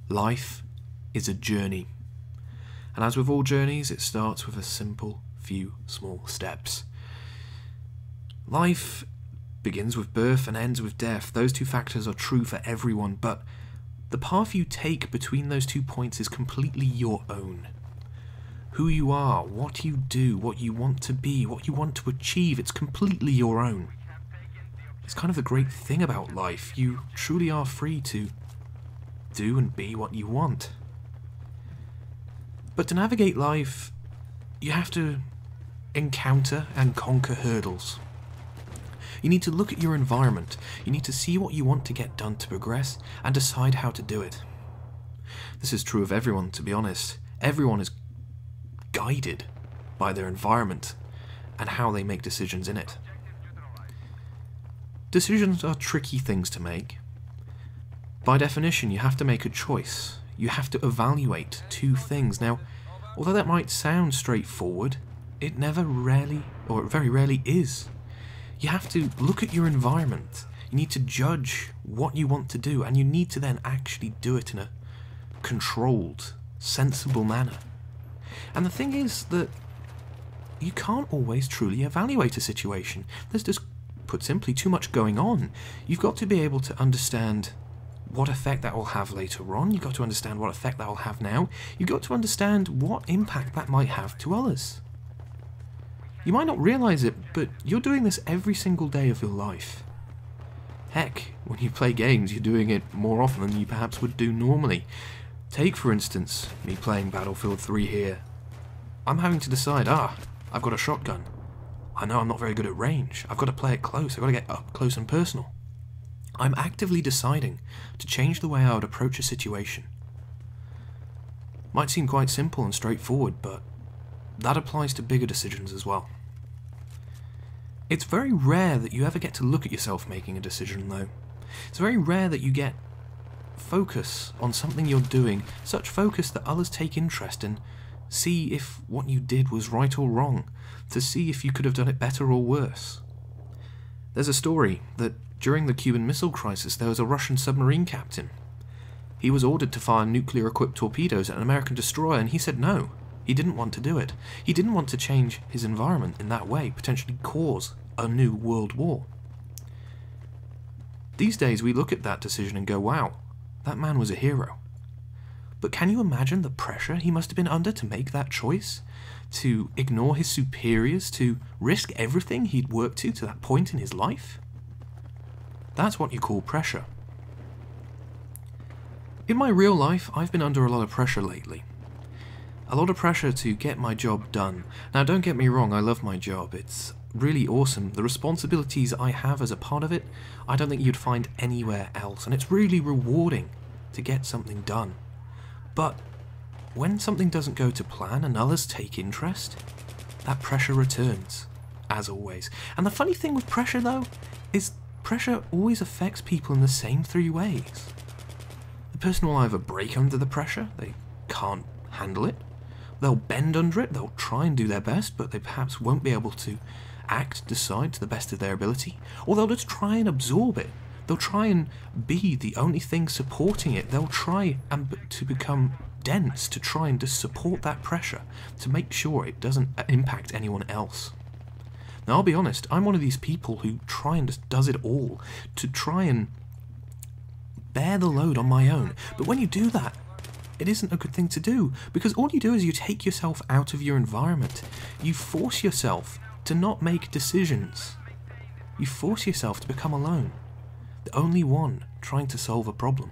Life is a journey. And as with all journeys, it starts with a simple few small steps. Life begins with birth and ends with death. Those two factors are true for everyone, but the path you take between those 2 points is completely your own. Who you are, what you do, what you want to be, what you want to achieve, it's completely your own. It's kind of the great thing about life. You truly are free to do and be what you want. But to navigate life, you have to encounter and conquer hurdles. You need to look at your environment, you need to see what you want to get done to progress, and decide how to do it. This is true of everyone, to be honest. Everyone is guided by their environment and how they make decisions in it. Decisions are tricky things to make. By definition, you have to make a choice. You have to evaluate two things. Now, although that might sound straightforward, it very rarely is. You have to look at your environment. You need to judge what you want to do, and you need to then actually do it in a controlled, sensible manner. And the thing is that you can't always truly evaluate a situation. There's just, put simply, too much going on. You've got to be able to understand what effect that will have later on. You've got to understand what effect that will have now. You've got to understand what impact that might have to others. You might not realise it, but you're doing this every single day of your life. Heck, when you play games, you're doing it more often than you perhaps would do normally. Take, for instance, me playing Battlefield 3 here. I'm having to decide, I've got a shotgun. I know I'm not very good at range. I've got to play it close. I've got to get up close and personal. I'm actively deciding to change the way I would approach a situation. Might seem quite simple and straightforward, but that applies to bigger decisions as well. It's very rare that you ever get to look at yourself making a decision, though. It's very rare that you get focus on something you're doing, such focus that others take interest in, see if what you did was right or wrong, to see if you could have done it better or worse. There's a story that during the Cuban Missile Crisis there was a Russian submarine captain. He was ordered to fire nuclear-equipped torpedoes at an American destroyer, and he said no. He didn't want to do it. He didn't want to change his environment in that way, potentially cause a new world war. These days we look at that decision and go, wow, that man was a hero. But can you imagine the pressure he must have been under to make that choice? To ignore his superiors, to risk everything he'd worked to that point in his life? That's what you call pressure. In my real life, I've been under a lot of pressure lately. A lot of pressure to get my job done. Now, don't get me wrong, I love my job. It's really awesome. The responsibilities I have as a part of it, I don't think you'd find anywhere else. And it's really rewarding to get something done. But when something doesn't go to plan and others take interest, that pressure returns, as always. And the funny thing with pressure, though, is pressure always affects people in the same three ways. The person will either break under the pressure, they can't handle it, they'll bend under it, they'll try and do their best, but they perhaps won't be able to decide to the best of their ability, or they'll just try and absorb it. They'll try and be the only thing supporting it. They'll try to become dense, to try and just support that pressure, to make sure it doesn't impact anyone else. Now, I'll be honest, I'm one of these people who try and just does it all, to try and bear the load on my own. But when you do that, it isn't a good thing to do, because all you do is you take yourself out of your environment. You force yourself to not make decisions. You force yourself to become alone, the only one trying to solve a problem.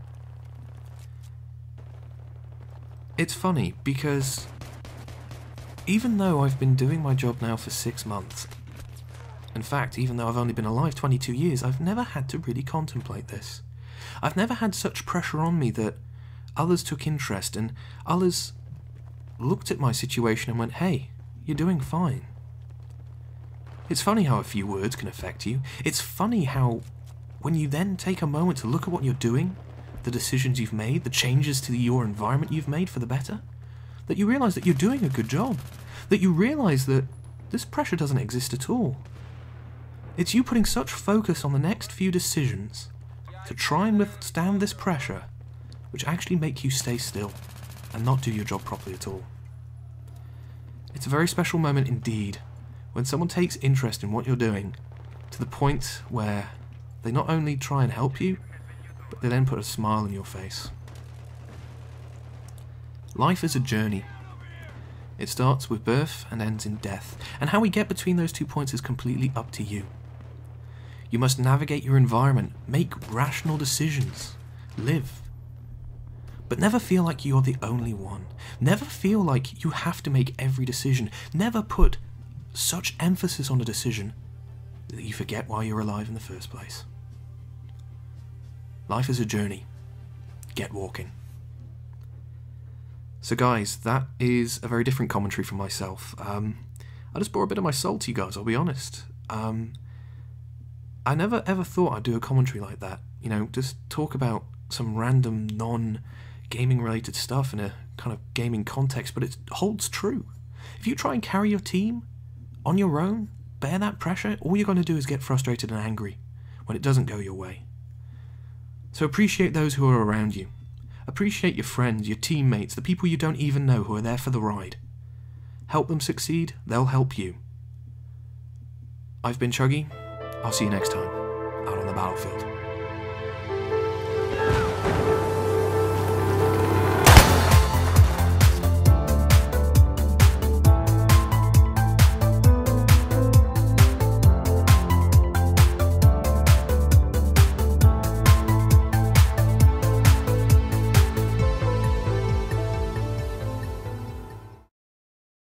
It's funny, because even though I've been doing my job now for 6 months, in fact, even though I've only been alive 22 years, I've never had to really contemplate this. I've never had such pressure on me that others took interest and others looked at my situation and went, hey, you're doing fine. It's funny how a few words can affect you. It's funny how when you then take a moment to look at what you're doing, the decisions you've made, the changes to your environment you've made for the better, that you realise that you're doing a good job, that you realise that this pressure doesn't exist at all. It's you putting such focus on the next few decisions to try and withstand this pressure which actually make you stay still and not do your job properly at all. It's a very special moment indeed when someone takes interest in what you're doing to the point where they not only try and help you, but they then put a smile on your face. Life is a journey. It starts with birth and ends in death, and how we get between those 2 points is completely up to you. You must navigate your environment, make rational decisions, live. But never feel like you're the only one. Never feel like you have to make every decision. Never put such emphasis on a decision that you forget why you're alive in the first place. Life is a journey. Get walking. So guys, that is a very different commentary from myself. I just brought a bit of my soul to you guys, I'll be honest. I never ever thought I'd do a commentary like that. You know, just talk about some random non-gaming related stuff in a kind of gaming context, but it holds true. If you try and carry your team on your own, bear that pressure, all you're going to do is get frustrated and angry when it doesn't go your way. So appreciate those who are around you. Appreciate your friends, your teammates, the people you don't even know who are there for the ride. Help them succeed, they'll help you. I've been Chuggy. I'll see you next time, out on the battlefield.